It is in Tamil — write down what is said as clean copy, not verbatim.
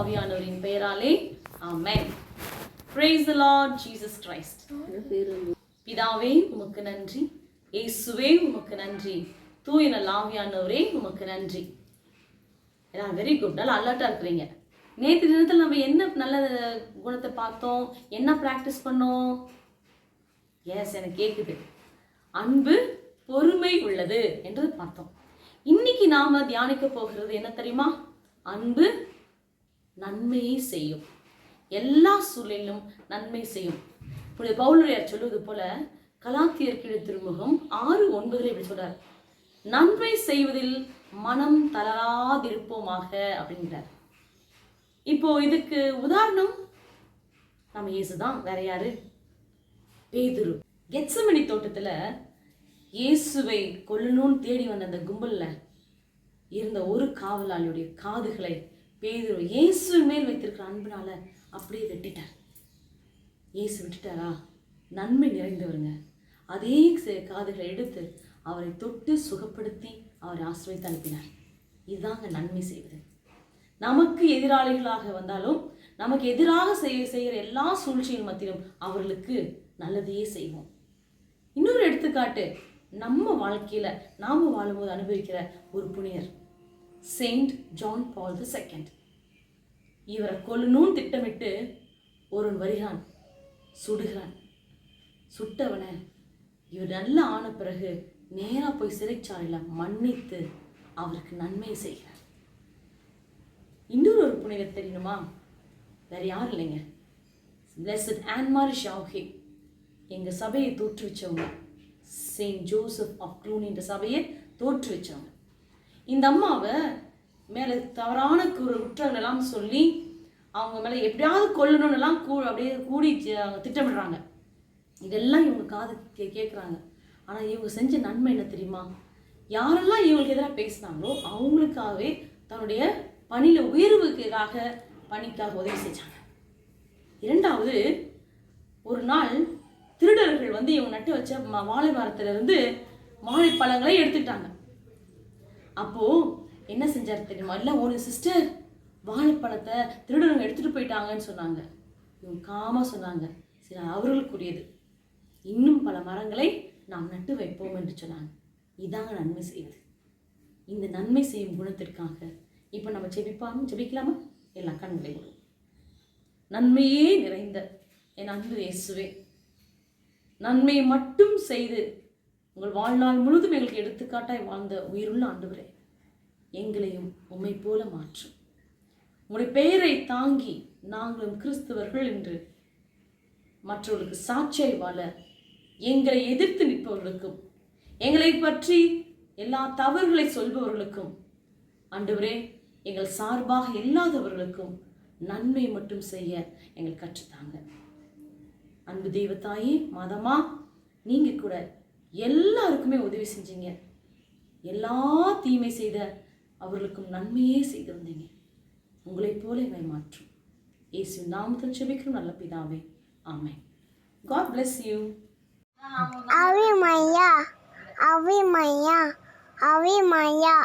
ஆவியானவரின் பெயராலே ஆமென். Praise the Lord Jesus Christ. பிதாவே உமக்கு நன்றி, இயேசுவே உமக்கு நன்றி, தூய நல்ல ஆவியானவரே உமக்கு நன்றி. வெரி குட், நல்லா அலர்ட்டா இருக்கிறீங்க. நேற்று தினத்தில் நம்ம என்ன நல்ல குணத்தை பார்த்தோம், என்ன ப்ராக்டிஸ் பண்ணோம்? எஸ், எனக்கு கேட்குது. அன்பு பொறுமை உள்ளது என்று பார்த்தோம். இன்னைக்கு நாம தியானிக்க போகிறது என்ன தெரியுமா? அன்பு நன்மையை செய்யும், எல்லா சூழலிலும் நன்மை செய்யும். இப்படி பவுலடியார் சொல்வது போல கலாத்தியர் திருமுகம் 6:9 இப்படி சொல்றார், நன்மை செய்வதில் மனம் தளராதிருப்போமாக அப்படிங்கிறார். இப்போ இதுக்கு உதாரணம் நம்ம இயேசுதான், வேற யாரு? பேதுரு. கெத்செமனி தோட்டத்துல இயேசுவை கொல்லணும்னு தேடி வந்த அந்த கும்பல்ல இருந்த ஒரு காவலாளியுடைய காதுகளை பேதுரு இயேசு மேல் வைத்திருக்கிற அன்புனால அப்படியே வெட்டிட்டார். இயேசு விட்டுட்டாரா? நன்மை நிறைந்தவருங்க. அதே காதுகளை எடுத்து அவரை தொட்டு சுகப்படுத்தி அவரை ஆசிர்வதித்து அனுப்பினார். இதுதாங்க நன்மை செய்வது. நமக்கு எதிராளிகளாக வந்தாலும், நமக்கு எதிராக செய்கிற எல்லா சூழ்ச்சியின் மத்தியிலும் அவர்களுக்கு நல்லதையே செய்வோம். இன்னொரு எடுத்துக்காட்டு, நம்ம வாழ்க்கையில நாம வாழும்போது அனுபவிக்கிற ஒரு புனிதர், செயின்ட் ஜான் பால் II. இவரை கொல்லணும்னு திட்டமிட்டு ஒருவன் வருகிறான், சுடுகிறான். சுட்டவனை இவர் நல்லா ஆன பிறகு நேரா போய் சிறைச்சாலையில மன்னித்து அவருக்கு நன்மை செய்கிறார். இன்னொரு புனிதர் தெரியணுமா? வேற யாரும் இல்லைங்க, பிளெஸட் ஆன் மாரி ஷாவ்ஹே. எங்க சபையை தோற்றுவிச்சவங்க, செயின்ட் ஜோசப் ஆஃப் க்ளூனி என்ற சபையை தோற்றுவிச்சவங்க. இந்த அம்மாவை மேலே தவறான குற்றங்கள் எல்லாம் சொல்லி அவங்க மேலே எப்படியாவது கொல்லணும்னு எல்லாம் அப்படியே கூடி திட்டமிடுறாங்க. இதெல்லாம் இவங்க காது கேட்குறாங்க. ஆனால் இவங்க செஞ்ச நன்மை என்ன தெரியுமா? யாரெல்லாம் இவங்களுக்கு எதிராக பேசினாங்களோ அவங்களுக்காகவே தன்னுடைய பணியில் உயர்வுக்காக பணிக்காக உதவி செஞ்சாங்க. இரண்டாவது, ஒரு நாள் திருடர்கள் வந்து இவங்க நட்டு வச்ச வாழை மரத்திலிருந்து வாழைப்பழங்களை எடுத்துக்கிட்டாங்க. அப்போ என்ன செஞ்சார் தெரியுமா? இல்லை, ஒரு சிஸ்டர் வாழைப்பழத்தை திருடர்கள் எடுத்துட்டு போயிட்டாங்கன்னு சொன்னாங்க. இவங்க காமா சொன்னாங்க, சரி அவர்களுக்குரியது, இன்னும் பல மரங்களை நாம் நட்டு வைப்போம் என்று சொன்னாங்க. இதாங்க நன்மை செய்வது. இந்த நன்மை செய்யும் குணத்திற்காக இப்போ நம்ம ஜெபிக்கலாமா? எல்லாம் கண்களை விடும். நன்மையே நிறைந்த என் அன்பு இயேசுவே, நன்மையை மட்டும் செய்து உங்கள் வாழ்நாள் முழுதும் எங்களுக்கு எடுத்துக்காட்டாய் வாழ்ந்த உயிருள்ள ஆண்டவரே, எங்களையும் உம்மை போல மாற்றும். உங்களுடைய பெயரை தாங்கி நாங்களும் கிறிஸ்தவர்கள் என்று மற்றவர்களுக்கு சாட்சியாய் வாழ எங்களை எதிர்த்து நிற்பவர்களுக்கும், எங்களை பற்றி எல்லா தவறுகளை சொல்பவர்களுக்கும், ஆண்டவரே எங்கள் சார்பாக இல்லாதவர்களுக்கும் நன்மை மட்டும் செய்ய எங்கள் கற்றுத்தாங்க. அன்பு தெய்வத்தாயே, மாதமா நீங்க கூட எல்லாருக்குமே உதவி செஞ்சீங்க. எல்லா தீமை செய்த அவர்களுக்கும் நன்மையே செய்து வந்தீங்க. உங்களை போல இவை மாற்றும். இயேசு நாமத்தில் ஜெபிக்கிறோம் நல்ல பிதாவே, ஆமென். God bless you. Ave Maria, Ave Maria, Ave Maria.